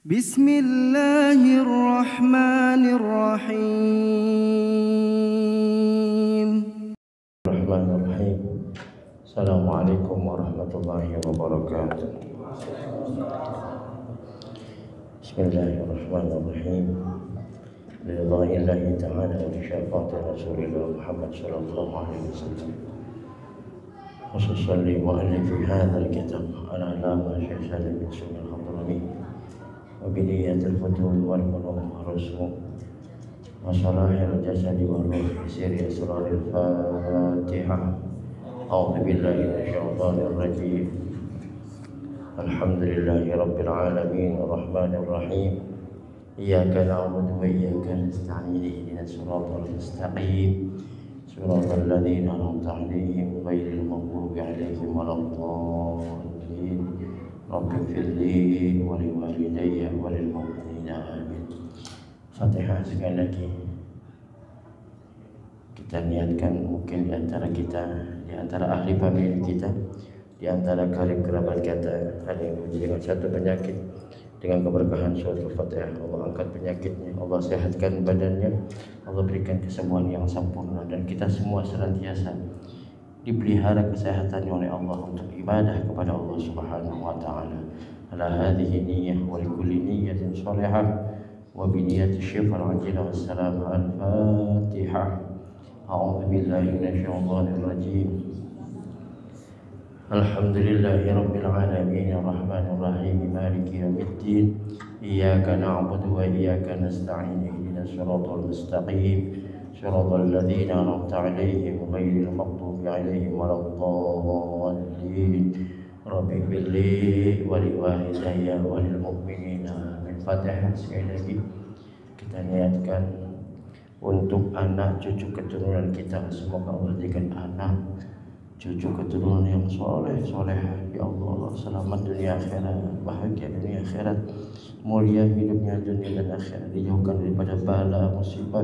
Bismillahirrahmanirrahim. Assalamualaikum warahmatullahi wabarakatuh. Bismillahirrahmanirrahim. Lillahi ta'ala wa syafa'ati Rasulillah Muhammad sallallahu alaihi wasallam. Khususan li mu'allif hadzal kitab al-alama Syekh Salim bin Sunnah al-Hadrami wa bidiyatul futul wal ulum rusum wa salahil jasadi wal ruh siri asraril Fatihah. A'udzu billahi minasyaitonir rajim. Alhamdulillahi rabbil alamin arrahmanir rahim. Iyyaka na'budu wa iyyaka nasta'in ihdinas siratal mustaqim. Siratal ladzina an'amta 'alaihim ghairil maghdubi 'alaihim waladdallin. Rabbighfirli wa liwalidayya wa lil mu'minina amin. Fatihah sekali lagi. Kita niatkan mungkin di antara ahli famili kita, di antara karib kerabat kita ada yang diuji dengan satu penyakit, dengan keberkahan suratul Fatihah Allah angkat penyakitnya, Allah sehatkan badannya, Allah berikan kesembuhan yang sempurna, dan kita semua senantiasa dipelihara kesehatannya oleh Allah untuk ibadah kepada Allah Subhanahu wa taala. Ala hadhihi niyyah wa likulli niyyatin shalihah wa bi niyyati syifal ajila wassalam. Al-Fatihah. A'udzu billahi minasyaitonir rajim. Alhamdulillahi rabbil alamin arrahmanir rahim maliki yaumiddin. Iyyaka na'budu wa iyyaka nasta'in ihdinas siratal mustaqim. Siratal ladzina an'amta 'alaihim ghairil maghdubi 'alaihim waladdallin. Rabbighfirli wa liwalidayya wa lil mu'minina amin. Fatihah sekali lagi. Kita niatkan untuk anak cucu keturunan kita, semoga Allah berikan anak cucu keturunan yang soleh, ya Allah, selamat dunia akhirat, bahagia dunia akhirat, mulia hidupnya dunia dan akhirat, dijauhkan daripada bala musibah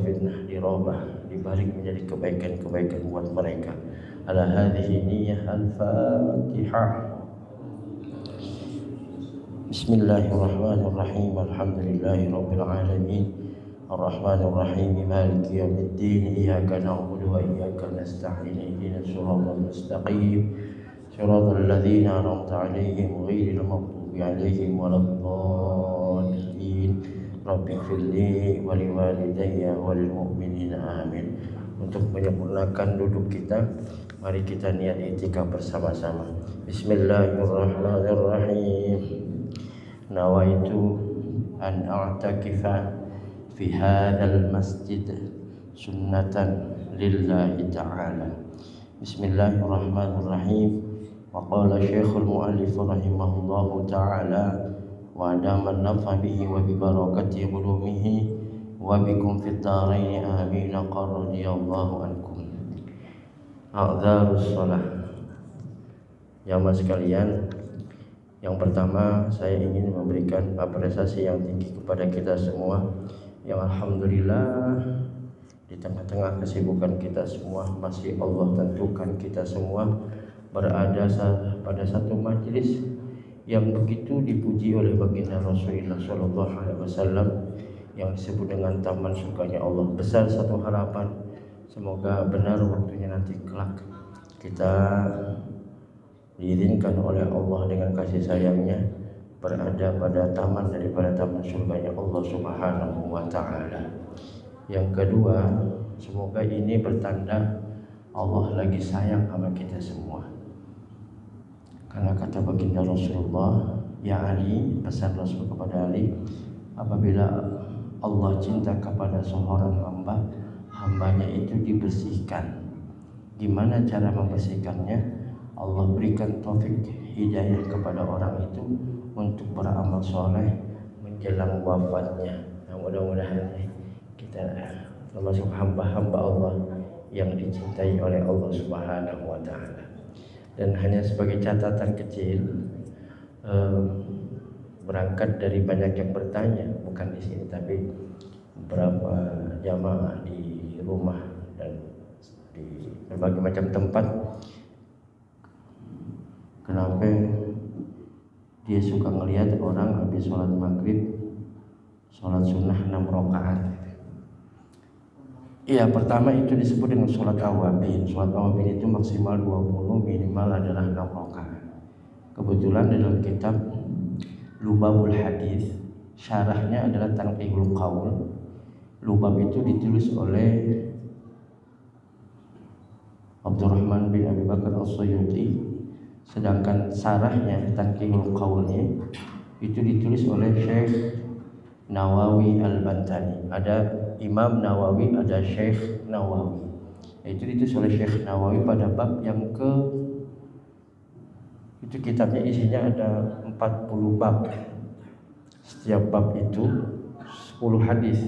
fitnah, dirubah, dibalik menjadi kebaikan buat mereka. Ala hadhihi niyyah. Al-Fatihah. Bismillahirrahmanirrahim. Alhamdulillahi rabbil alamin arrahmanir rahim maliki yaumiddin. Iyyaka na'budu wa iyyaka nasta'in ihdinas siratal mustaqim. Siratal ladzina an'amta 'alaihim ghairil maghdubi 'alaihim waladdallin. Rabbighfirli wa liwalidayya wa lil mu'minina amin. Untuk menyempurnakan duduk kita, mari kita niat i'tikaf bersama-sama. Bismillahirrahmanirrahim. Nawaitu an a'takifa fi hadzal masjid sunnatan lillahi ta'ala. Bismillahirrahmanirrahim. Wa qala Syekhul Mu'allif rahimahullahu ta'ala wa adama an-naf'a bihi wa bi barakati ulumihi wa bikum fid dharain amin. Radhiyallahu ankum. A'dzarus shalah. Jamaah sekalian, yang pertama saya ingin memberikan apresiasi yang tinggi kepada kita semua yang alhamdulillah di tengah-tengah kesibukan kita semua masih Allah tentukan kita semua berada pada satu majelis yang begitu dipuji oleh baginda Rasulullah sallallahu alaihi wasallam yang disebut dengan taman surganya Allah. Besar satu harapan, semoga benar waktunya nanti kelak kita diizinkan oleh Allah dengan kasih sayangnya berada pada taman daripada taman surganya Allah Subhanahu wa ta'ala. Yang kedua, semoga ini bertanda Allah lagi sayang sama kita semua, karena kata baginda Rasulullah, ya Ali, pesan Rasul kepada Ali, apabila Allah cinta kepada seorang hambanya itu dibersihkan. Gimana cara membersihkannya? Allah berikan taufik hidayah kepada orang itu untuk beramal soleh menjelang wafatnya. Nah, mudah-mudahan kita termasuk hamba-hamba Allah yang dicintai oleh Allah Subhanahu wa ta'ala. Dan hanya sebagai catatan kecil, berangkat dari banyak yang bertanya, bukan di sini tapi beberapa jamaah di rumah dan di berbagai macam tempat, kenapa dia suka ngelihat orang habis sholat maghrib sholat sunnah 6 rakaat. Iya, pertama itu disebut dengan sholat awabin. Sholat awabin itu maksimal 20, minimal adalah 6 rakaat. Kebetulan dalam kitab Lubabul Hadis, syarahnya adalah Tanqihul Qaul. Lubab itu ditulis oleh Abdurrahman bin Abi Bakar As-Suyuti, sedangkan syarahnya Tanqihul Qaulnya itu ditulis oleh Syekh Nawawi Al-Bantani. Ada Imam Nawawi, ada Syekh Nawawi. Itu ditulis oleh Syekh Nawawi pada bab yang itu kitabnya isinya ada 40 bab. Setiap bab itu 10 hadis.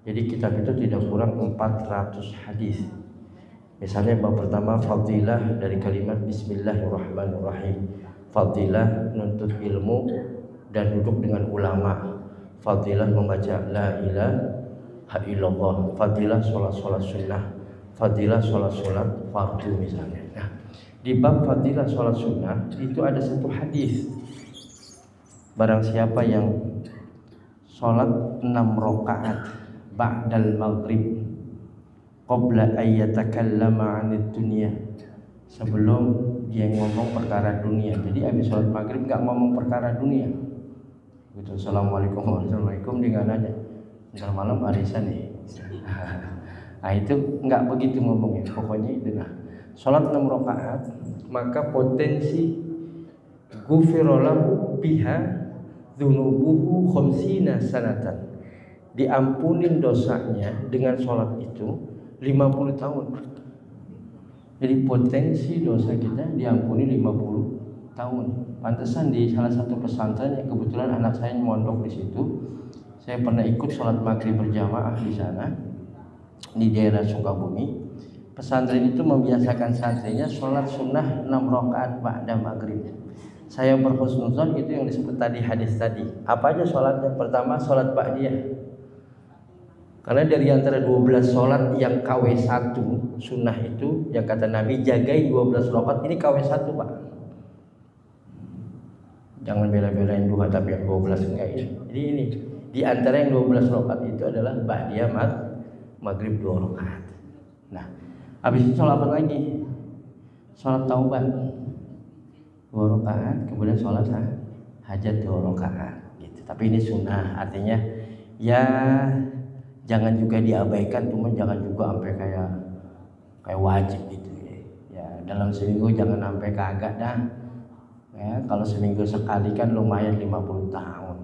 Jadi kitab itu tidak kurang 400 hadis. Misalnya bab pertama fadilah dari kalimat Bismillahirrahmanirrahim. Fadilah nuntut ilmu dan duduk dengan ulama. Fadilah membaca la ilaha illallah. Fadilah sholat sunnah. Fadilah sholat fardu misalnya. Nah, di bab fadilah sholat sunnah itu ada satu hadis. Barang siapa yang sholat 6 rakaat ba'dal maghrib qabla ayyatakallama 'anid dunya, sebelum dia ngomong perkara dunia. Jadi habis sholat maghrib nggak ngomong perkara dunia. Gitu, assalamualaikum warahmatullahi wabarakatuh, dia nggak nanya ntar malam arisan nih. Nah itu nggak begitu ngomongnya. Pokoknya itu nah, sholat 6 rakaat maka potensi gufirolahu biha dzunubuhu khamsina sanatan, diampunin dosanya dengan sholat itu 50 tahun. Jadi potensi dosa kita diampuni 50 tahun. Pantesan di salah satu pesantren yang kebetulan anak saya mondok di situ, saya pernah ikut sholat maghrib berjamaah di sana di daerah Sukabumi. Pesantren itu membiasakan santrinya sholat sunnah 6 rakaat ba'da maghrib. Saya berhusnuzon itu yang disebut tadi hadis tadi. Apa aja sholatnya? Pertama sholat ba'diyah. Karena dari antara 12 sholat yang KW1 sunnah itu, yang kata Nabi jagai 12 rakaat, ini KW1 Pak. Jangan bela-belain duha tapi yang 12 enggak ini. Jadi ini di antara yang 12 rakaat itu adalah ba'diyah maghrib 2 rakaat. Nah, habis itu sholat apa lagi? Sholat taubat 2 rakaat, kemudian sholat hajat 2 rakaat gitu. Tapi ini sunnah, artinya ya jangan juga diabaikan, cuma jangan juga sampai kayak wajib gitu ya. Ya dalam seminggu jangan sampai kagak dah. Ya, kalau seminggu sekali kan lumayan 50 tahun.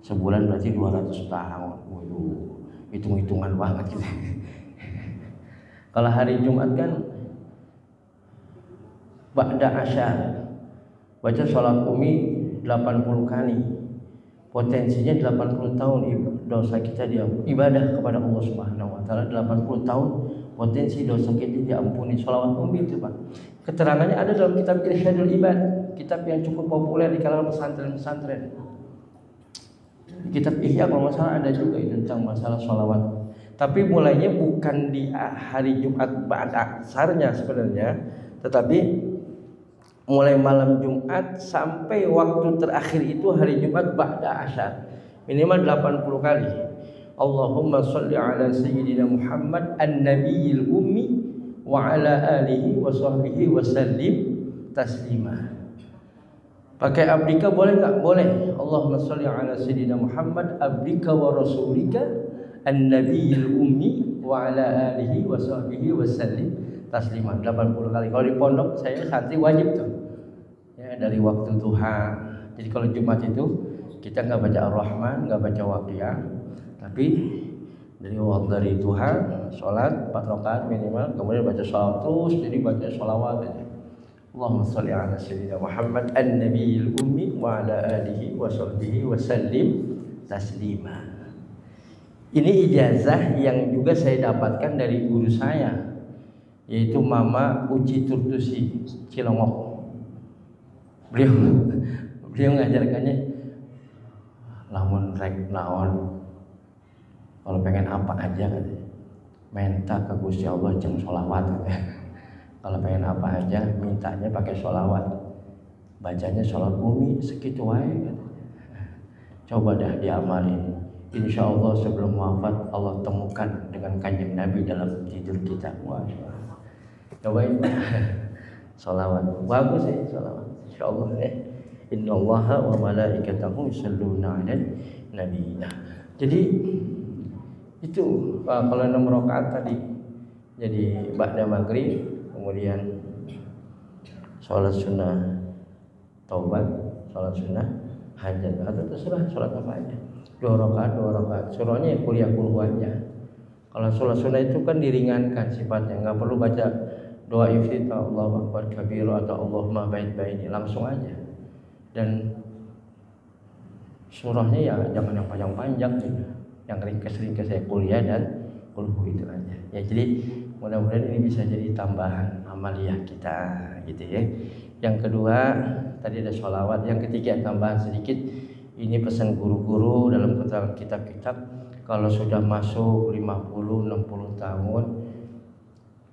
Sebulan berarti 200 tahun. Waduh, hitung-hitungan banget gitu. Kalau hari Jumat kan ba'da asyar, baca sholat umi 80 kali. Potensinya 80 tahun dosa kita diampuni. Ibadah kepada Allah Subhanahu wa taala 80 tahun potensi dosa kita diampuni. Sholawat umi itu Pak. Keterangannya ada dalam kitab Irsyadul Ibad, kitab yang cukup populer di kalangan pesantren-pesantren. Kitab Ihya kalau nggak salah ada juga itu tentang masalah sholawat. Tapi mulainya bukan di hari Jumat ba'da asarnya sebenarnya, tetapi mulai malam Jumat sampai waktu terakhir itu hari Jumat ba'da asyar, minimal 80 kali. Allahumma sholli ala sayyidina Muhammad an-nabiyil ummi wa ala alihi wa sahbihi wa sallim taslima. Pakai abdika boleh enggak? Boleh. Allahumma sholli ala sayyidina Muhammad abdika wa rasulika an-nabiyil ummi wa ala alihi wa sahbihi wa sallim taslima 80 kali. Kalau di pondok saya santri wajib tuh. Ya, dari waktu duha. Jadi kalau Jumat itu kita enggak baca Ar-Rahman, enggak baca Waqiah, tapi dari duha sholat 4 rakaat minimal, kemudian baca sholawat terus, jadi baca sholawat aja. Allahumma sholli ala sayyidina Muhammad an-nabiyil ummi wa ala alihi wa sahbihi wa sallim taslima. Ini ijazah yang juga saya dapatkan dari guru saya, yaitu Mama Uci Turtusi Cilongok. Beliau ngajarkannya lamun rek naon, kalau pengen apa aja kan, minta ke Gusti Allah jeung sholawat. Kalau pengen apa aja mintanya pakai sholawat. bacanya sholat umi segitu wae. Coba dah diamalin. Insya Allah sebelum wafat Allah temukan dengan kanjeng Nabi dalam tidur kita. Wah, cobain sholawat. Bagus ya sholawat. Insya Allah ya. Inna Allaha wa malaikatahu yusholluna 'alan nabi. Nah, jadi itu kalau 6 rakaat tadi. Jadi ba'da maghrib, kemudian sholat sunnah taubat, sholat sunnah hajat, atau terserah sholat apa aja. 2 rakaat. Surahnya ya kuliah kulhu aja. Kalau sholat sunnah itu kan diringankan sifatnya, nggak perlu baca doa iftitah Allahu akbar kabir atau Allahumma baini, langsung aja. Dan surahnya ya jangan yang panjang-panjang gitu. Yang ringkas-ringkas saya kuliah dan kulhu itu aja. Ya jadi mudah-mudahan ini bisa jadi tambahan amaliyah kita gitu ya. Yang kedua tadi ada sholawat. Yang ketiga tambahan sedikit. Ini pesan guru-guru dalam kitab-kitab, kalau sudah masuk 50-60 tahun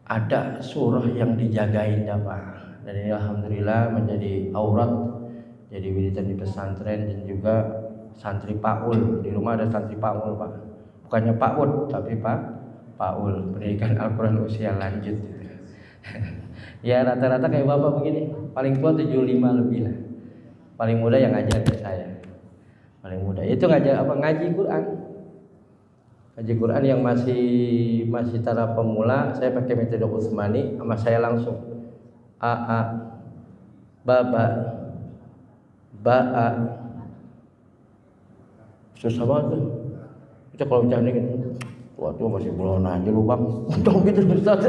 ada surah yang dijagain Pak. Dan ini alhamdulillah menjadi aurat, jadi wiridan di pesantren dan juga santri Paul. Di rumah ada santri Paul Pak, bukannya PAUD tapi Paul, pendidikan Al-Quran usia lanjut. Ya rata-rata kayak bapak begini, paling tua 75 lebih lah, paling muda yang ngajar ke saya. Paling muda itu ngaji Quran yang masih taraf pemula. Saya pakai metode Utsmani, sama saya langsung baba susah banget tuh. Kita kalau bercanda gitu, waduh masih belum aja lu bang, dong gitu Ustaz.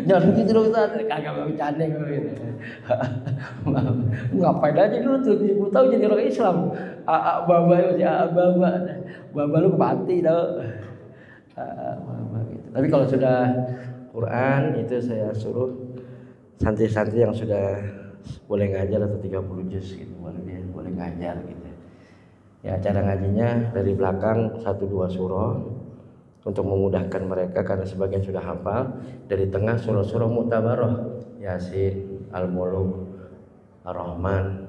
Jangan gitu dong Ustaz, kagak mau bercanda gitu. Ngapain aja dulu tuh 70 tahun jadi orang Islam. Baba lu kepati tau. Gitu. Tapi kalau sudah Quran itu saya suruh santri-santri yang sudah boleh ngajar atau 30 juz gitu, boleh ngajar gitu. Ya cara ngajinya dari belakang 1-2 surah untuk memudahkan mereka karena sebagian sudah hafal. Dari tengah surah-surah mutabaroh, Yasin, Al-Mulk, Ar-Rahman,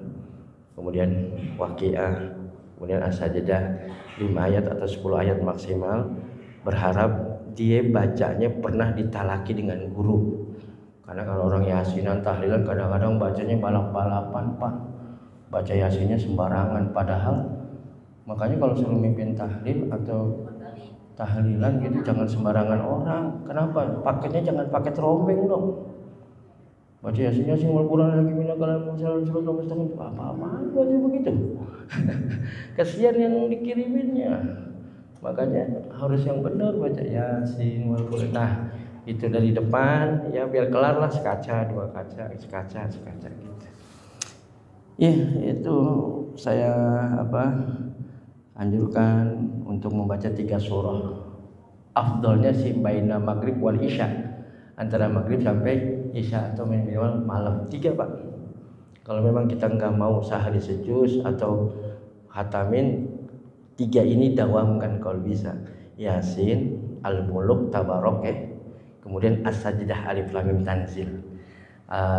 kemudian Waqiah, kemudian As-Sajdah 5 ayat atau 10 ayat maksimal. Berharap dia bacanya pernah ditalaki dengan guru. Karena kalau orang Yasinan tahlilan kadang-kadang bacanya balap-balapan Pak, baca Yasinnya sembarangan. Padahal makanya kalau suruh mimpin tahlil atau tahlilan gitu jangan sembarangan orang. Kenapa? Paketnya jangan paket rombeng dong. Baca Yasinnya wal Quran lagi minakalam surat mustaqim apa-apaan baca begitu. Kasihan yang dikiriminnya. Makanya harus yang benar baca Yasin wal Quran. Nah, itu dari depan ya biar kelar lah sekaca 2 kaca, sekaca gitu. Ya, itu saya anjurkan untuk membaca 3 surah. Afdolnya sih baina maghrib wal isya, antara maghrib sampai isya atau minimal malam 3 Pak. Kalau memang kita nggak mau sehari sejuz atau hatamin 3 ini dawamkan kalau bisa. Yasin, Al-Mulk, Tabarok ya. Kemudian As-Sajdah, Alif Lam Mim Tanzil.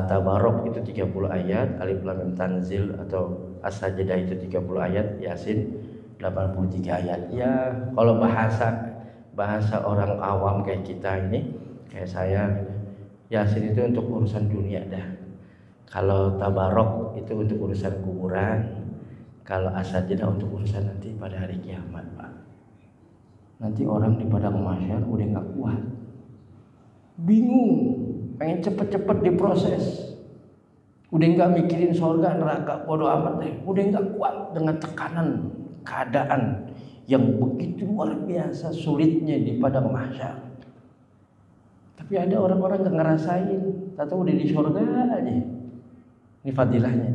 Tabarok itu 30 ayat, Alif Lam Mim Tanzil atau As-Sajdah itu 30 ayat, Yasin 83 ayat. Ya kalau bahasa orang awam kayak kita ini, kayak saya, Yasin itu untuk urusan dunia dah. Kalau Tabarok itu untuk urusan kuburan. Kalau As-Sajdah untuk urusan nanti pada hari kiamat Pak. Nanti orang di padang mahsyar udah nggak kuat, bingung, pengen cepet-cepet diproses, udah nggak mikirin surga neraka, bodo amat deh, udah nggak kuat dengan tekanan keadaan yang begitu luar biasa sulitnya di padang mahsyar. Tapi ada orang-orang yang ngerasain, atau udah di surga aja. Ini fadilahnya.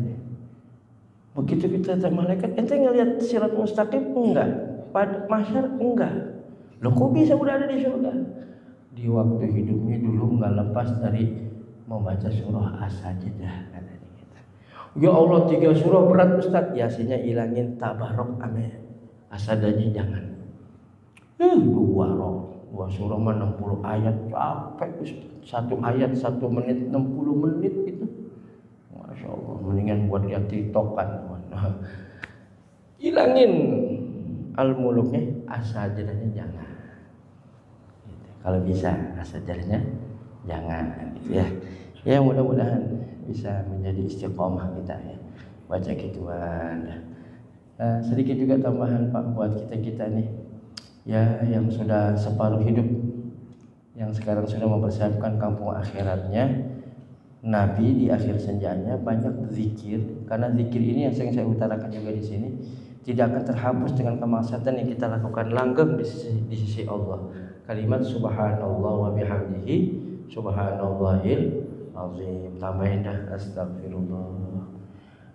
Begitu kita ke malaikat, ente ngelihat sirat mustaqim enggak? Pada mahsyar enggak. Loh kok bisa udah ada di surga? Di waktu hidupnya dulu nggak lepas dari membaca surah As-Sajdah katanya kita. Ya Allah 3 surah berat Ustaz, Yasinnya ilangin, Tabarok ame As-Sajdahnya jangan. 2 surah mah 60 ayat capek Ustaz. 1 ayat 1 menit 60 menit gitu. Masya Masya Allah, mendingan buat dia tiktokan. Hilangin al-muluknya, as-sajadahnya jangan. Gitu. Kalau bisa as-sajadahnya jangan, gitu ya. Ya mudah-mudahan bisa menjadi istiqomah kita ya. Baca gituan. Sedikit juga tambahan Pak buat kita nih ya, yang sudah separuh hidup, yang sekarang sudah mempersiapkan kampung akhiratnya. Nabi di akhir senjanya banyak berzikir, karena zikir ini yang saya utarakan juga di sini tidak akan terhapus dengan kemaksiatan yang kita lakukan, langgeng di sisi Allah. Kalimat subhanallah wa bihamdihi subhanallahil azim, tambahin dah astagfirullah.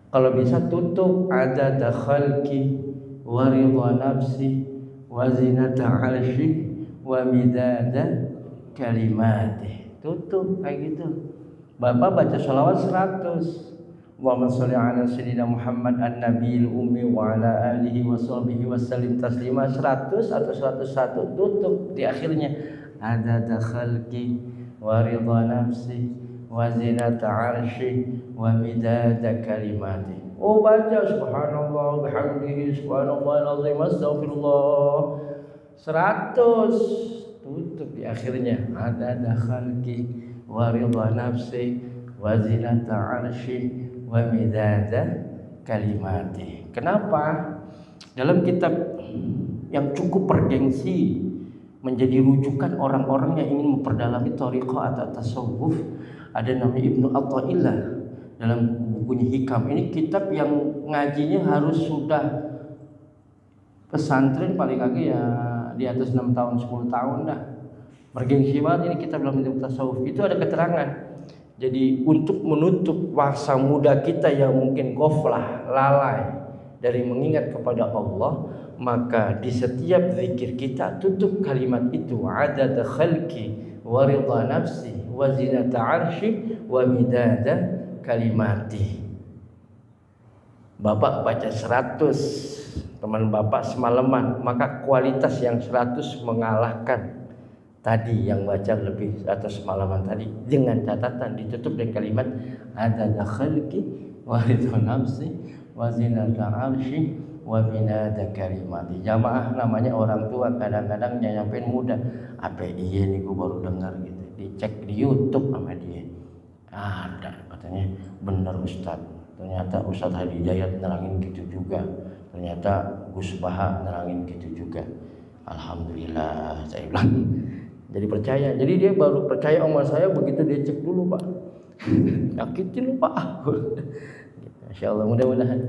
Kalau bisa tutup adada khalqi wa ridha nafsi wa zinata arshi wa midada kalimati. Tutup kayak gitu. Bapak baca sholawat 100. Allahumma sholli ala sayyidina Muhammad an-nabiyil ummi wa ala alihi wa sahbihi wa sallim taslima 100 atau 101. Tutup di akhirnya adada khalqi wa ridha nafsi wa zinata arshi wa midada kalimati. Oh, baca subhanallah bihamdihi subhanallahil azim astaghfirullah 100. Tutup di akhirnya adada khalqi wa ridha nafsi wa zinata arshi wa midada kalimati. Kenapa? Dalam kitab yang cukup bergengsi menjadi rujukan orang-orang yang ingin memperdalami thariqah atau tasawuf, ada namanya Ibnu Athaillah dalam bukunya Hikam. Ini kitab yang ngajinya harus sudah pesantren paling kagak ya di atas 6 tahun 10 tahun dah. Bergengsi banget ini kitab dalam bentuk tasawuf. Itu ada keterangan. Jadi untuk menutup masa muda kita yang mungkin ghaflah, lalai dari mengingat kepada Allah, maka di setiap zikir kita tutup kalimat itu adada khalqi wa ridha nafsi wa zinata arshi wa midada kalimati. Bapak baca 100, teman bapak semalaman, maka kualitas yang 100 mengalahkan tadi yang baca lebih atau semalaman tadi, dengan catatan ditutup dengan kalimat adada khalqi wa ridha nafsi wa zinata arshi wa minada kalimati. Jamaah namanya orang tua kadang-kadang nyampein muda, apa iya nih gue baru dengar gitu, dicek di YouTube sama dia, ada katanya bener Ustaz, ternyata Ustaz Hadi Hidayat nerangin gitu juga, ternyata Gus Baha nerangin gitu juga. Alhamdulillah saya bilang, jadi percaya. Jadi dia baru percaya sama saya begitu dia cek dulu Pak, nyakitin lu Pak. Masya Allah, mudah-mudahan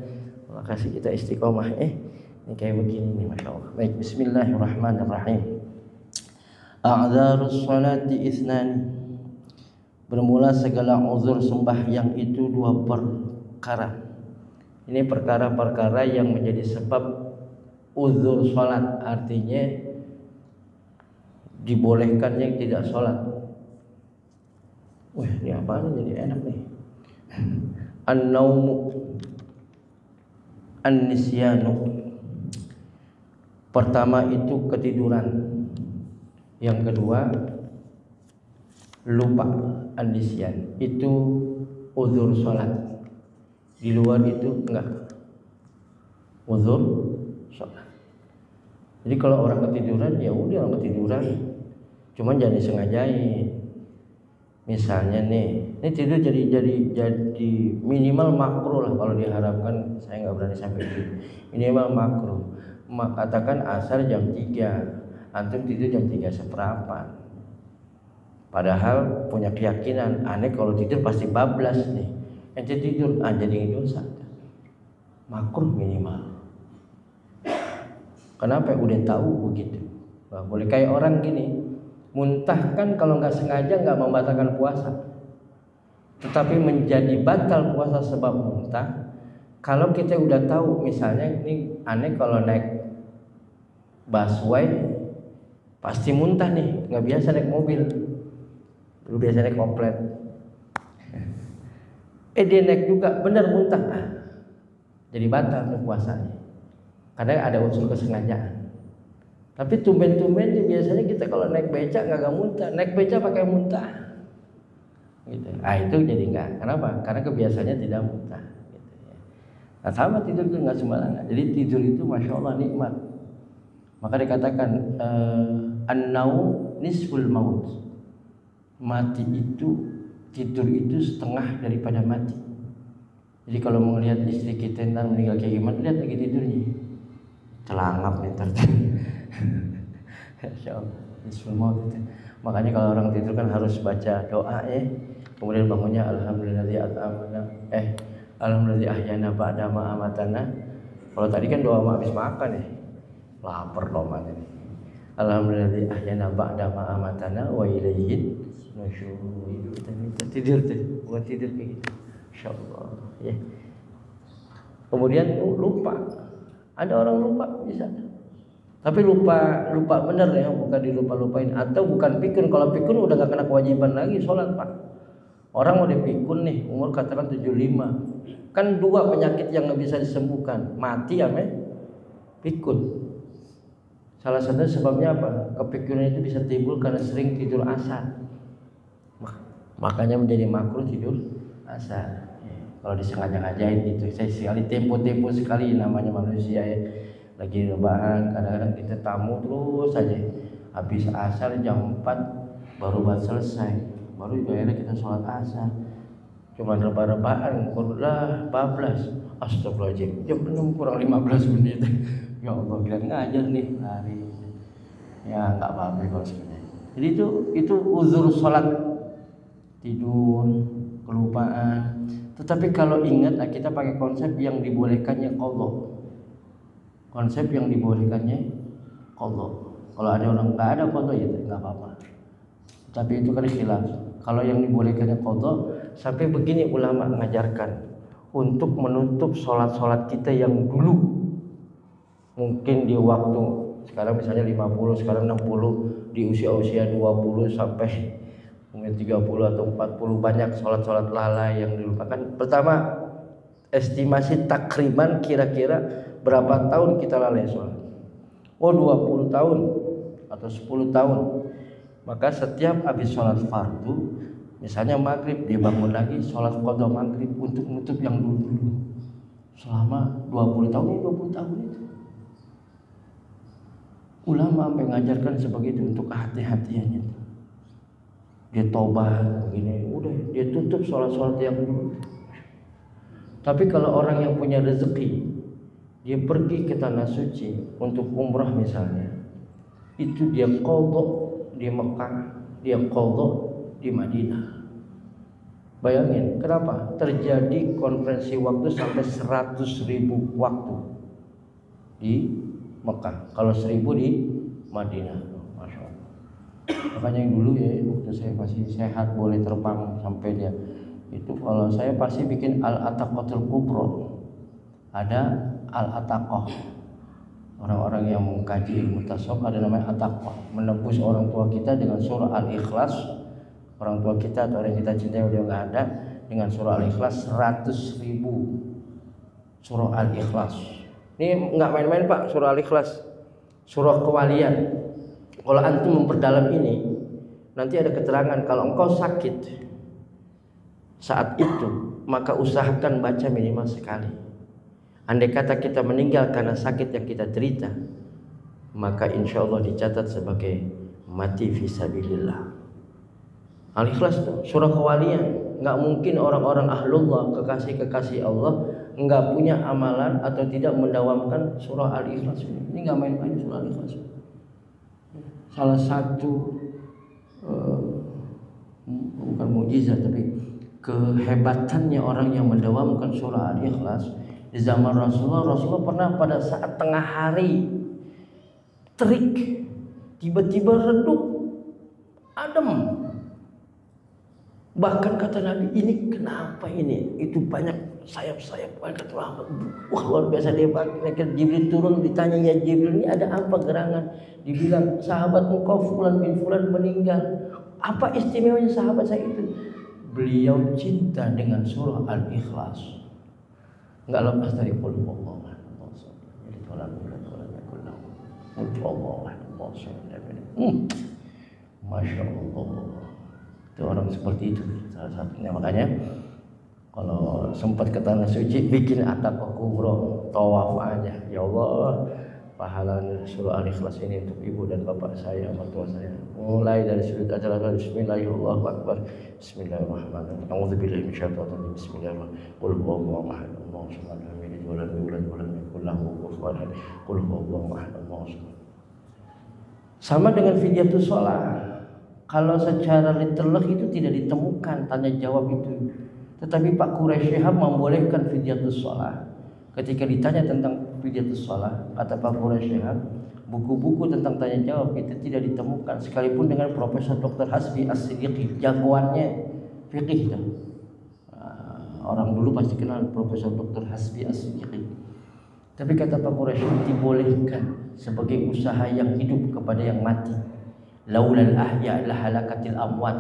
Allah kasih kita istiqomah. Ini kayak begini nih, Masya Allah. Baik, bismillahirrahmanirrahim. A'dzarus salati isnani. Bermula segala uzur sembahyang itu 2 perkara. Ini perkara-perkara yang menjadi sebab uzur salat, artinya dibolehkannya tidak salat. Wah, ini apaan jadi enak nih. An-naumu an-nisyanu. Pertama itu ketiduran. Yang kedua lupa, an-nisyan. Itu uzur salat. Di luar itu enggak. Uzur salat. Jadi kalau orang ketiduran ya udah orang ketiduran. Cuman jangan disengajain. Misalnya nih, ini tidur jadi minimal makruh lah kalau diharapkan. Saya nggak berani sampai itu. Minimal makruh. Katakan asar jam 3, antum tidur jam 3:15. Padahal punya keyakinan aneh kalau tidur pasti bablas nih. Ente tidur jadi dosa. Makruh minimal. Kenapa? Udah tahu begitu. Nah, boleh kayak orang gini, muntah kan kalau nggak sengaja nggak membatalkan puasa, tetapi menjadi batal puasa sebab muntah. Kalau kita udah tahu, misalnya ini aneh kalau naik busway pasti muntah nih, nggak biasa naik mobil, dulu biasa naik komplet. Dia naik juga bener muntah, jadi batal tuh puasanya. Karena ada unsur kesengajaan. Tapi tumben-tumben biasanya kita kalau naik becak nggak muntah, naik becak pakai muntah, gitu. Itu jadi enggak. Kenapa? Karena kebiasaannya tidak muntah. Gitu ya. Nah, sama tidur itu enggak sembarangan. Jadi tidur itu masya Allah nikmat. Maka dikatakan an-naum nisful maut. Mati itu, tidur itu setengah daripada mati. Jadi kalau mau lihat istri kita ntar meninggal kayak gimana, lihat lagi tidurnya. Celangap nih ntar. Insya Allah nisful maut itu. Makanya kalau orang tidur kan harus baca doa ya. Kemudian bangunnya alhamdulillah at'amana alhamdulillah ahyana ba'da ma amatana. Kalau tadi kan doa habis makan ya. Lapar loh man ini. Alhamdulillah ahyana ba'da ma amatana wa ilaihi nusyur. Kita minta tidur tuh, bukan tidur kayak gitu. Insyaallah ya. Kemudian lupa. Ada orang lupa bisa. Tapi lupa benar ya, bukan dilupa-lupain atau bukan pikun. Kalau pikun udah gak kena kewajiban lagi sholat Pak. Orang udah pikun nih, umur katakan 75. Kan dua penyakit yang gak bisa disembuhkan, mati sama pikun. Salah satu sebabnya apa? Kepikunan itu bisa timbul karena sering tidur asar. Makanya menjadi makruh tidur asar. Kalau disengaja-ngajain gitu, saya sekali tempo sekali namanya manusia ya. Lagi rebahan, kadang-kadang kita tamu terus saja. Habis asar jam 4 baru selesai. Baru akhirnya kita sholat asar. Cuman rebah-rebahan, kurang bablas. Astagfirullahaladzim, jam 6 kurang 15 menit. Ya Allah, bilang ngajar nih hari. Ya nggak apa-apa kalau sebenarnya. Jadi itu uzur sholat, tidur, kelupaan. Tetapi kalau ingat, kita pakai konsep yang dibolehkannya qadha. Konsep yang dibolehkannya qadha. Kalau ada orang nggak ada qadha ya nggak apa-apa. Tapi itu kan khilaf. Kalau yang dibolehkannya qadha, sampai begini ulama mengajarkan untuk menutup sholat-sholat kita yang dulu. Mungkin di waktu sekarang misalnya 50, sekarang 60, di usia-usia 20 sampai mungkin 30 atau 40 banyak sholat-sholat lalai yang dilupakan. Pertama, estimasi takriban kira-kira berapa tahun kita lalai sholat. Oh 20 tahun atau 10 tahun. Maka setiap habis sholat fardu, misalnya maghrib, dia bangun lagi sholat qadha maghrib untuk menutup yang dulu-dulu. Selama 20 tahun, 20 tahun itu. Ulama sampai mengajarkan sebegitu untuk hati-hatiannya. Dia tobat begini, udah dia tutup sholat-sholat yang dulu. Tapi kalau orang yang punya rezeki, dia pergi ke tanah suci untuk umrah misalnya, itu dia qadha di Mekah, dia qadha di Madinah. Bayangin, kenapa? Terjadi konversi waktu sampai 100.000 waktu di Mekah, kalau 1.000 di Madinah. Masya Allah. Makanya yang dulu ya, waktu saya masih sehat boleh terbang sampai dia itu, kalau saya pasti bikin al-ataqatul kubra. Ada al-ataqah, orang-orang yang mengkaji ilmu tasawuf ada namanya ataqah, menebus orang tua kita dengan surah al-ikhlas. Orang tua kita atau orang yang kita cintai udah nggak ada, dengan surah al-ikhlas 100.000 surah al-ikhlas. Ini nggak main-main Pak, surah al-ikhlas, surah kewalian. Kalau antum memperdalam ini, nanti ada keterangan kalau engkau sakit saat itu, maka usahakan baca minimal sekali. Andai kata kita meninggal karena sakit yang kita derita, maka insya Allah dicatat sebagai mati fisabilillah. Al-Ikhlas itu surah kewalian. Nggak mungkin orang-orang ahlullah, kekasih-kekasih Allah, nggak punya amalan atau tidak mendawamkan surah Al-Ikhlas ini. Ini nggak main-main surah Al-Ikhlas. Salah satu bukan mukjizat tapi kehebatannya orang yang mendawamkan surah Al-Ikhlas di zaman Rasulullah pernah pada saat tengah hari terik, tiba-tiba redup, adem. Bahkan kata Nabi, ini kenapa ini? Itu banyak sayap-sayap, kata Muhammad. Wah luar biasa dia. Jibril turun ditanya, ya Jibril ini ada apa gerangan? Dibilang sahabat engkau fulan bin fulan meninggal. Apa istimewanya sahabat saya itu? Beliau cinta dengan surah Al-Ikhlas. Enggak lepas dari qul huwallahu ahad. Jadi tolak Masya Allah. Itu orang seperti itu salah satunya. Makanya kalau sempat ke tanah suci bikin ataqah kubro, tawaf aja. Ya Allah, pahala surah Al-Ikhlas ini untuk ibu dan bapak saya, mertua saya. Mulai dari sudut acara Bismillahirrahmanirrahim. Bismillahirrahmanirrahim. A'udzubillahi minasyaitonir rajim. Bismillahirrahmanirrahim. Qul huwallahu ahad. Allahu samad. Lam yalid wa lam yulad wa lam yakul lahu kufuwan ahad. Qul huwallahu ahad. Allahu samad. Sama dengan fidyatus shalah. Kalau secara literal itu tidak ditemukan tanya jawab itu. Tetapi Pak Quraisy Shihab membolehkan fidyatus shalah. Ketika ditanya tentang fidyatus shalah, kata Pak Quraisy Shihab, buku-buku tentang tanya jawab itu tidak ditemukan, sekalipun dengan Profesor Dr. Hasbi As-Siddiqi, jagoannya fikih. Orang dulu pasti kenal Profesor Dr. Hasbi As-Siddiqi. Tapi kata Pak Quraisy Shihab dibolehkan sebagai usaha yang hidup kepada yang mati. Laulal ahya la halakatil amwat.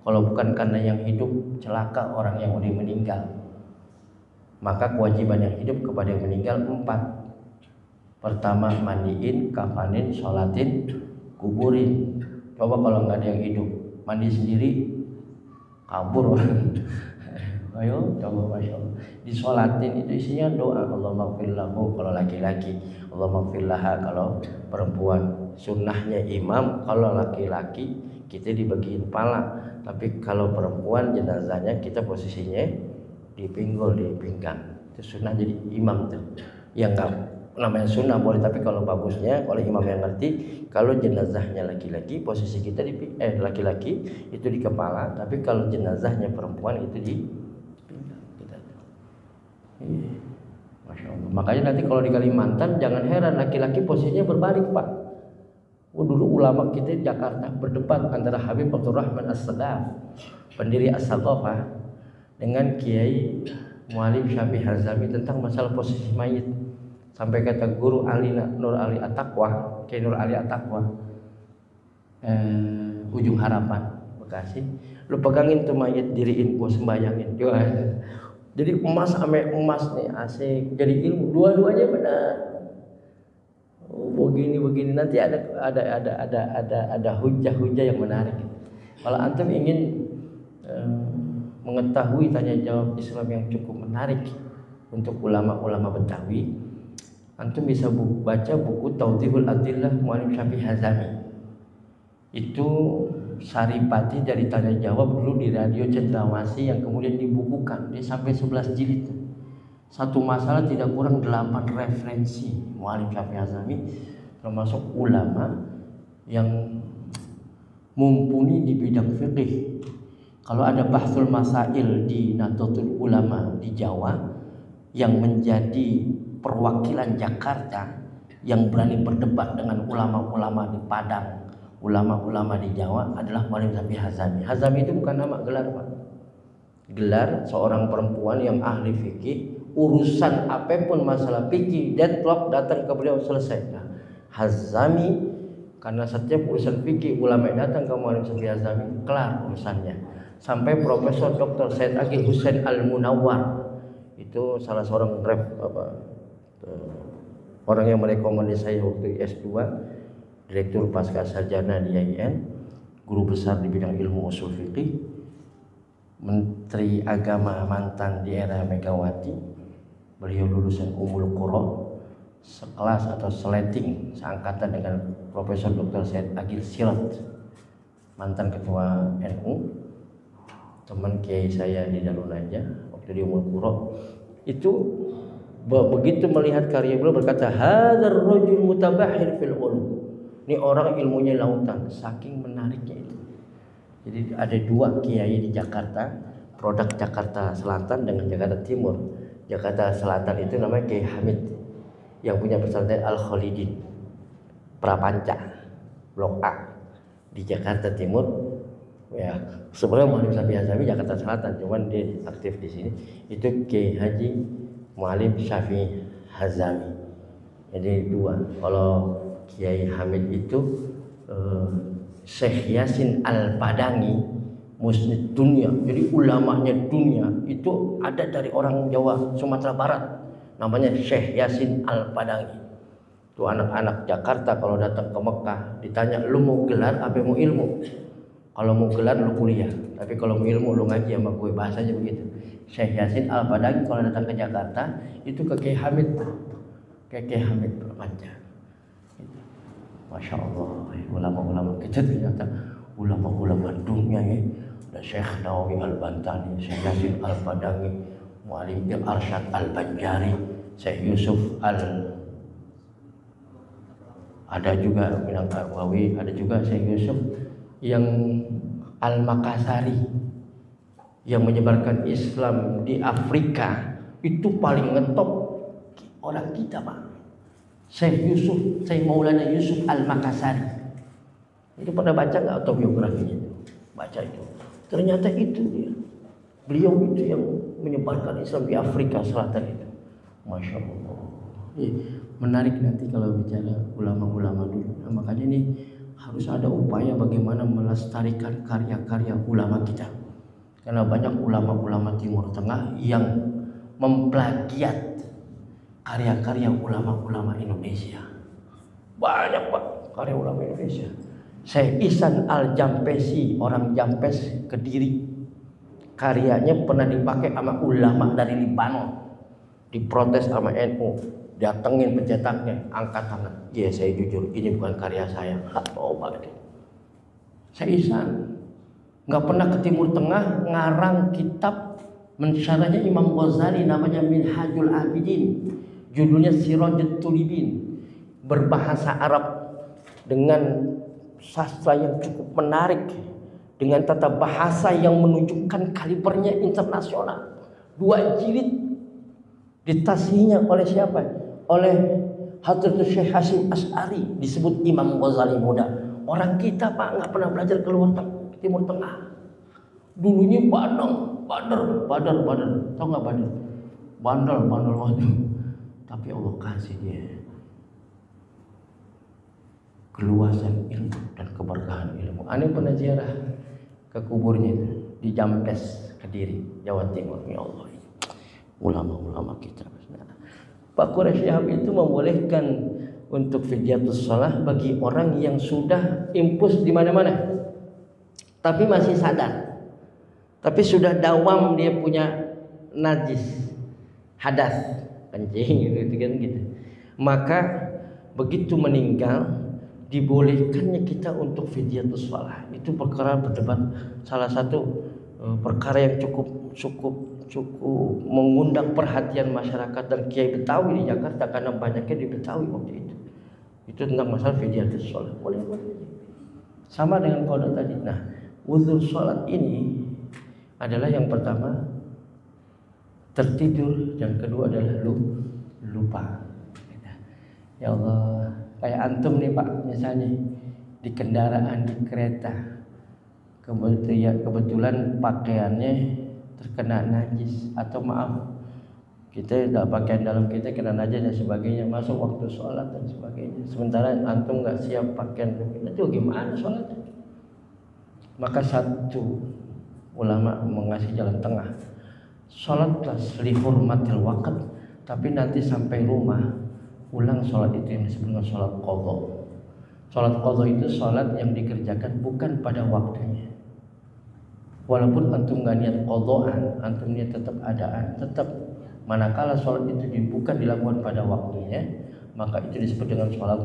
Kalau bukan karena yang hidup celaka orang yang udah meninggal. Maka kewajiban yang hidup kepada yang meninggal 4. Pertama, mandiin, kafanin, sholatin, kuburin. Coba kalau nggak ada yang hidup, mandi sendiri kabur orang. Ayo coba, masya Allah. Disolatin itu isinya doa, Allahumma ighfir lahu kalau laki-laki, Allahumma ighfir laha kalau perempuan. Sunnahnya imam, kalau laki-laki kita dibagiin pala, tapi kalau perempuan jenazahnya kita posisinya di pinggul, di pinggang. Itu sunnah jadi imam tuh. Yang nggak namanya sunnah boleh, tapi kalau bagusnya kalau imam yang ngerti, kalau jenazahnya laki-laki posisi kita di laki-laki itu di kepala, tapi kalau jenazahnya perempuan itu di pinggang kita. Masya Allah. Makanya nanti kalau di Kalimantan jangan heran laki-laki posisinya berbalik, Pak. Dulu ulama kita di Jakarta berdebat antara Habib Abdurrahman As-Sadaf, pendiri As-Saqafah, dengan Kiai Mu'alim Syafi'i Hazami tentang masalah posisi mayit. Sampai kata guru Ali Nur Ali At-Taqwa, Kiai Nur Ali At-Taqwa, Ujung Harapan Bekasi, lu pegangin tuh mayit, diriin gua sembayangin. Jadi emas ame emas nih asik, jadi ilmu dua-duanya benar. Begini nanti ada hujah-hujah yang menarik. Kalau antum ingin mengetahui tanya jawab Islam yang cukup menarik untuk ulama-ulama Betawi, antum bisa baca buku Tawdihul Adillah Mu'alim Syafi'i Hazami. Itu saripati dari tanya jawab dulu di Radio Cendrawasih yang kemudian dibukukan. Dia sampai 11 jilid. Satu masalah tidak kurang 8 referensi Mu'alim Syafi'i Hazami, termasuk ulama yang mumpuni di bidang fikih. Kalau ada bahsul masail di Nahdlatul Ulama di Jawa yang menjadi perwakilan Jakarta yang berani berdebat dengan ulama-ulama di Padang, ulama-ulama di Jawa adalah Mu'alim Syafi'i Hazami. Hazami itu bukan nama gelar, Pak. Gelar seorang perempuan yang ahli fikih. Urusan apapun masalah fikih, deadlock datang ke beliau selesai. Nah, Hazami, karena setiap urusan fikih ulama datang ke Mu'alim Syafi'i Hazami, kelar urusannya. Sampai Profesor Dr. Said Agil Hussein Al-Munawwar, itu salah seorang orang yang merekomendasi saya waktu S2, Direktur Pasca Sarjana di IAIN, guru besar di bidang ilmu usul fikih, Menteri Agama mantan di era Megawati. Beliau lulusan Ummul Qura, sekelas atau seleting seangkatan dengan Profesor Dr. Said Agil Sirat, mantan ketua NU, teman kiai saya di Darul Najah waktu di Ummul Qura. Itu begitu melihat karya beliau berkata, hadzal rajul mutabahhir fil ulum. Ini orang ilmunya lautan, saking menariknya itu. Jadi ada 2 kiai di Jakarta, produk Jakarta Selatan dengan Jakarta Timur. Jakarta Selatan itu namanya Kiai Hamid, yang punya pesantren Al-Khalidin Prapanca Blok A. Di Jakarta Timur ya sebenarnya Mu'alim Syafi'i Hazami Jakarta Selatan, cuman dia aktif di sini. Itu Kiai Haji Mu'alim Syafi'i Hazami. Jadi 2. Kalau Kiai Hamid itu Syekh Yasin Al-Padangi, musnid dunia, jadi ulamanya dunia itu ada dari orang Jawa Sumatera Barat, namanya Syekh Yasin Al-Padangi. Itu anak-anak Jakarta kalau datang ke Mekah ditanya, lu mau gelar apa mau ilmu? Kalau mau gelar lu kuliah, tapi kalau mau ilmu lu ngaji sama gue, bahasanya begitu. Syekh Yasin Al-Badagi kalau datang ke Jakarta itu ke Kiai Hamid, bermanja. Masya Allah, ulama-ulama kita ternyata ulama-ulama dunia ya. Ada Syekh Nawawi Al-Bantani, Syekh Yasin Al-Badagi, Mu'alim Al-Arsyad Al-Banjari, Syekh Yusuf ada juga Minang Arwawi, ada juga Syekh Yusuf yang Al-Makassari yang menyebarkan Islam di Afrika, itu paling ngetop orang kita Pak. Syekh Maulana Yusuf Al-Makassari. Itu pernah baca nggak autobiografinya? Baca itu. Ternyata itu dia. Beliau itu yang menyebarkan Islam di Afrika Selatan itu. Masya Allah. Menarik nanti kalau bicara ulama-ulama dulu. Nah, makanya ini harus ada upaya bagaimana melestarikan karya-karya ulama kita. Karena banyak ulama-ulama Timur Tengah yang memplagiat karya-karya ulama-ulama Indonesia. Banyak Pak karya ulama Indonesia. Syekh Ihsan Al-Jampesi, orang Jampes Kediri, karyanya pernah dipakai sama ulama dari Libanon, diprotes sama NU, datengin pencetaknya, angkat tangan. Iya saya jujur, ini bukan karya saya. Oh Pak, Syekh Ihsan nggak pernah ke Timur Tengah, ngarang kitab mensyarahnya Imam Ghazali, namanya Minhajul Abidin, judulnya Sirajut Tulibin, berbahasa Arab dengan sastra yang cukup menarik, dengan tata bahasa yang menunjukkan kalibernya internasional. 2 jilid, ditashihnya oleh siapa? Oleh Hadratus Syekh Hasyim Asy'ari, disebut Imam Ghazali muda. Orang kita Pak nggak pernah belajar keluar Timur Tengah. Dulunya Badar. Tahu nggak Badar? Bandel waktu. Tapi Allah kasih dia keluasan ilmu dan keberkahan ilmu. Aneh pernah ziarah ke kuburnya itu di Jampes Kediri, Jawa Timur. Ya Allah, ulama-ulama kita. Pak Quraisy Shihab itu membolehkan untuk fidyatus shalah bagi orang yang sudah impus di mana-mana, tapi masih sadar, tapi sudah dawam dia punya najis, hadas, kencing gitu kan gitu. Maka begitu meninggal dibolehkannya kita untuk fidyatus shalah. Itu perkara berdebat, salah satu perkara yang cukup mengundang perhatian masyarakat dan kiai Betawi di Jakarta, karena banyaknya di Betawi waktu itu. Itu tentang masalah fidyatus shalah. Boleh. Sama dengan qada tadi. Nah, uzur salat ini adalah yang pertama tertidur, yang kedua adalah lupa. Ya Allah, kayak antum nih Pak, misalnya di kendaraan, di kereta, kebetulan pakaiannya terkena najis, atau maaf kita pakaian dalam kita kena najis dan sebagainya, masuk waktu sholat dan sebagainya, sementara antum nggak siap pakaian itu, gimana sholatnya? Maka satu ulama mengasih jalan tengah, sholatlah lihurmatil waqt, tapi nanti sampai rumah ulang sholat itu yang disebut dengan sholat qadha. Sholat qadha itu sholat yang dikerjakan bukan pada waktunya. Walaupun antum nggak niat qadhaan, antum niat tetap adaan, tetap manakala sholat itu bukan dilakukan pada waktunya, maka itu disebut dengan sholat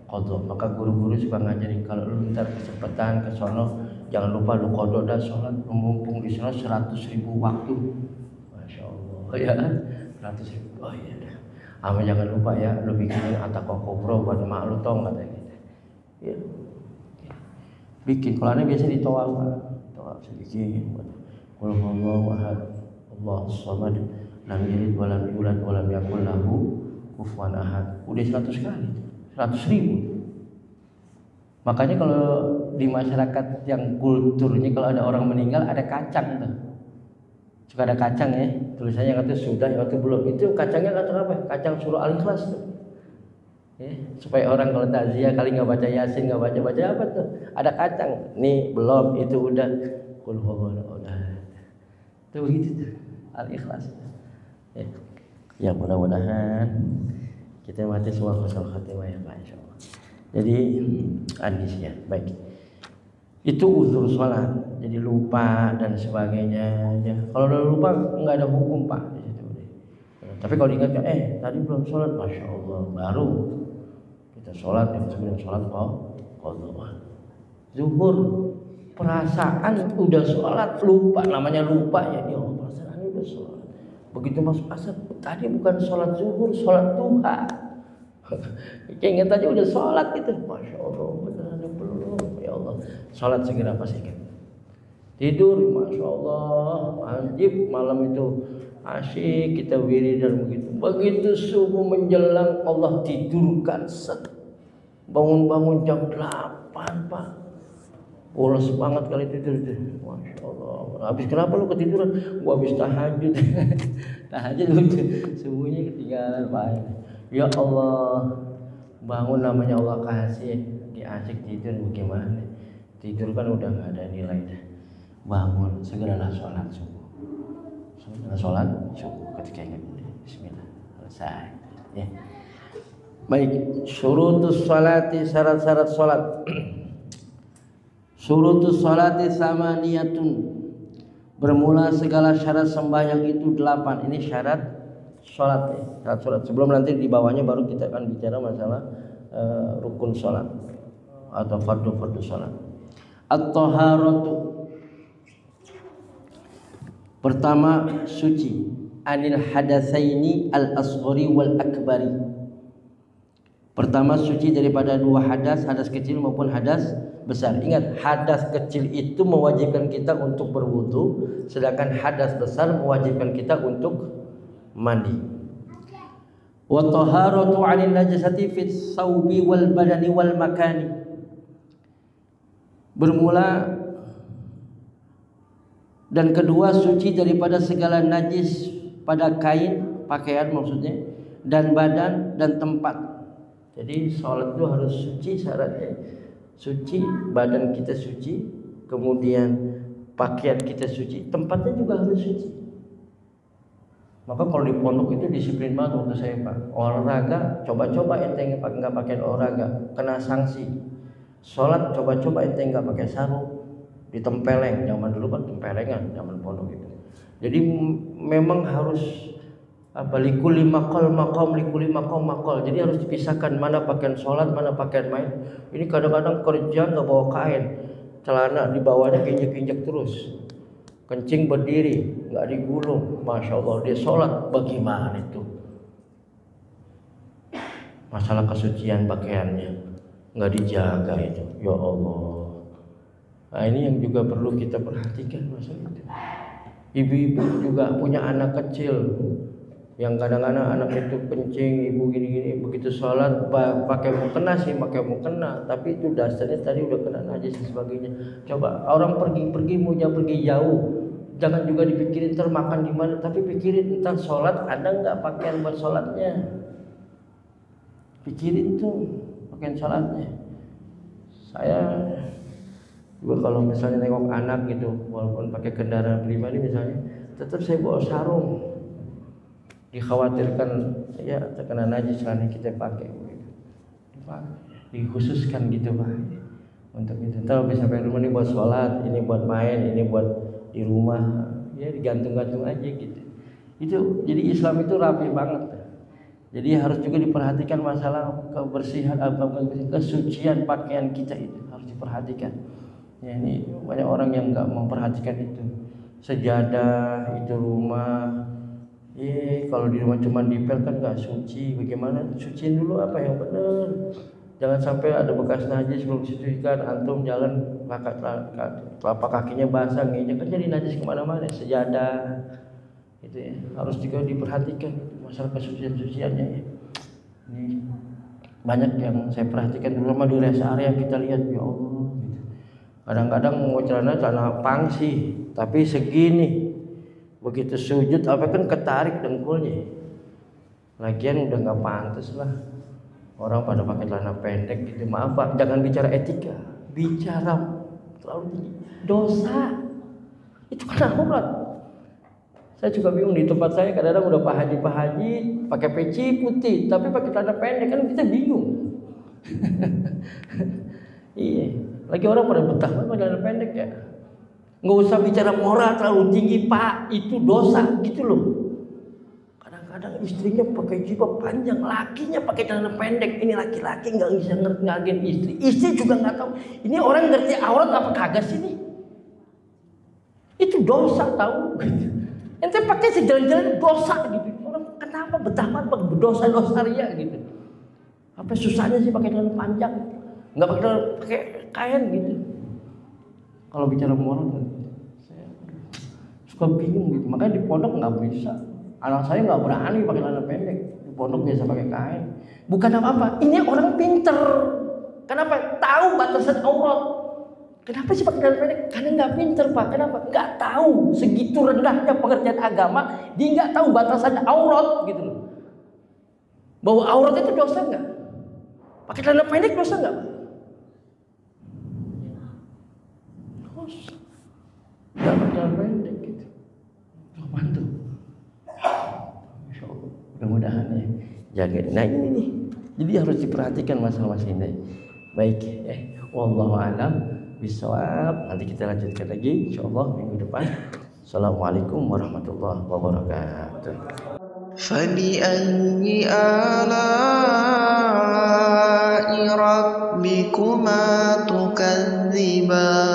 qadha. Maka guru-guru suka ngajarin, kalau lu ntar kesempatan ke sono, jangan lupa lu qadha dah sholat, mumpung di sono 100.000 waktu. Masya Allah ya, 100.000. Oh iya. Ama jangan lupa ya, lu bikinin ataqah kubro buat emak lu, tong katanya gitu. Ya. Bikin, kalau aneh biasa ditawaf sedikit. Qul huwallahu ahad, Allahus samad, lam yalid wa lam yulad wa lam yakul lahu kufuwan ahad. Udah 100 kali, 100.000. Makanya kalau di masyarakat yang kulturnya, kalau ada orang meninggal ada kacang tuh. Suka ada kacang ya, tulisannya kata sudah, waktu belum. Itu kacangnya kata apa? Kacang surah Al-Ikhlas tuh. Ya, supaya orang kalau takziah kali nggak baca Yasin, nggak baca apa tuh, ada kacang. Nih belum, itu udah. Qul huwallahu ahad. Itu begitu tuh, Al-Ikhlas. Ya mudah-mudahan kita mati semua husnul khatimah ya Pak, insyaallah. Jadi hadis ya, baik. itu uzur sholat, jadi lupa dan sebagainya. Ya. Kalau udah lupa nggak ada hukum Pak di situ. Tapi kalau diingatkan, tadi belum sholat, masya Allah, baru kita sholat, yang sebelum sholat qadha. Zuhur, perasaan udah sholat, lupa, namanya lupa ya, Allah perasaan udah sholat. Begitu masuk asar, tadi bukan sholat zuhur, sholat duha. Ingat aja udah sholat gitu, masya Allah, benar belum, ya Allah. Sholat segera pas ingat. Tidur, masya Allah, anjib malam itu asyik kita wiridan begitu. Begitu subuh menjelang Allah tidurkan, bangun jam 8 Pak. Bolos banget kali tidur itu, masya Allah. Habis kenapa lu ketiduran? Gua habis tahajud. Tahajud subuhnya ketinggalan Pak. Ya Allah, bangun namanya Allah kasih, diasik tidur bagaimana? Tidur kan udah nggak ada nilai dah. Bangun, segeralah sholat subuh. Sholat subuh ketika ingat Bismillah, selesai. Ya. Baik, syurutus sholati, syarat-syarat sholat. Syurutus sholati samaniyatun, bermula segala syarat sembahyang itu 8. Ini syarat sholat ya, syarat sholat. Sebelum nanti di bawahnya baru kita akan bicara masalah rukun sholat atau fardu sholat. At-taharatu, pertama suci, anil hadatsaini al-asghari wal akbari. Pertama suci daripada dua hadas kecil maupun hadas besar. Ingat, hadas kecil itu mewajibkan kita untuk berwudu, sedangkan hadas besar mewajibkan kita untuk mandi. Wa taharatu 'anil najasati fis saubi wal badani wal makani. Bermula dan kedua suci daripada segala najis pada kain, pakaian maksudnya, dan badan dan tempat. Jadi sholat itu harus suci syaratnya. Suci, badan kita suci, kemudian pakaian kita suci, tempatnya juga harus suci. Maka kalau di pondok itu disiplin banget waktu saya Pak. Olahraga, coba-coba ente nggak pakai olahraga, kena sanksi. Sholat, coba-coba ente nggak pakai sarung, ditempeleng. Zaman dulu kan tempelengan, zaman pondok itu. Jadi memang harus likuli maqal maqam, likuli maqam maqal. Jadi harus dipisahkan mana pakaian sholat, mana pakaian main. Ini kadang-kadang kerja nggak bawa kain, celana di bawahnya kinjek-kinjek terus, kencing berdiri, nggak digulung. Masya Allah, dia sholat bagaimana itu? Masalah kesucian pakaiannya nggak dijaga itu, ya Allah. Nah ini yang juga perlu kita perhatikan masalah itu. Ibu-ibu juga punya anak kecil yang kadang-kadang anak itu kencing, ibu gini-gini, begitu sholat pakai mukena sih, pakai mukena, tapi itu dasarnya tadi udah kena najis dan sebagainya. Coba orang pergi mau pergi jauh, jangan juga dipikirin termakan di mana, tapi pikirin tentang sholat, ada nggak pakaian buat sholatnya? Pikirin tuh pakaian sholatnya. Saya juga kalau misalnya nengok anak gitu, walaupun pakai kendaraan pribadi misalnya, tetap saya bawa sarung. Dikhawatirkan ya terkena najis celana kita pakai gitu. Dikhususkan gitu Pak untuk itu. Tahu bisa sampai rumah ini buat sholat, ini buat main, ini buat di rumah, ya digantung-gantung aja gitu. Itu jadi Islam itu rapi banget. Jadi harus juga diperhatikan masalah kebersihan, kesucian pakaian kita itu harus diperhatikan. Ya, ini banyak orang yang nggak memperhatikan itu. Sejadah itu rumah. Kalau di rumah cuma dipel kan nggak suci. Bagaimana? Suciin dulu apa yang benar. Jangan sampai ada bekas najis belum disucikan. Antum jalan telapak kakinya basah, nginjek kan jadi najis kemana-mana. Sejadah itu ya. Harus juga diperhatikan masalah kesucian-suciannya ya. Ini banyak yang saya perhatikan dulu di rest area kita lihat ya Allah. Gitu. Kadang-kadang mau celana pangsi tapi segini. Begitu sujud apa kan ketarik dengkulnya. Lagian udah nggak pantas lah orang pada pakai celana pendek gitu. Maaf Pak, jangan bicara etika, bicara terlalu tinggi dosa. Itu kan aurat. Saya juga bingung di tempat saya kadang-kadang udah Pak Haji pakai peci putih tapi pakai celana pendek kan kita bingung. Iya, Lagi orang pada betah banget pakai celana pendek ya. Nggak usah bicara moral terlalu tinggi Pak, itu dosa gitu loh. Kadang-kadang istrinya pakai jilbab panjang, lakinya pakai celana pendek. Ini laki-laki nggak bisa ngertiin istri. Istri juga nggak tahu. Ini orang ngerti aurat apa kagak sih nih? Itu dosa tahu. Ente pakai sejalan-jalan dosa gitu. Orang kenapa betah banget pakai dosa-dosa ria gitu? Apa susahnya sih pakai celana panjang? Nggak pakai kain gitu. Kalau bicara moral, saya suka bingung gitu. Makanya di pondok nggak bisa. Anak saya nggak berani pakai celana pendek. Di pondok biasa pakai kain. Bukan apa-apa. Ini orang pinter. Kenapa? Tahu batasan aurat. Kenapa sih pakai celana pendek? Karena nggak pinter Pak. Kenapa? Nggak tahu. Segitu rendahnya pengertian agama, dia nggak tahu batasan aurat gitu loh. Bahwa aurat itu dosa nggak? Pakai celana pendek dosa nggak? Dosa. Nggak pakai celana pendek gitu. Mantul. Masya Allah. Mudah-mudahan ya jaga. Nah ini nih. Jadi harus diperhatikan masalah-masalah ini. Baik. Wallahu a'lam bishawab. Nanti kita lanjutkan lagi insyaallah minggu depan. Assalamualaikum warahmatullahi wabarakatuh. فبأي آلاء ربكما تكذبان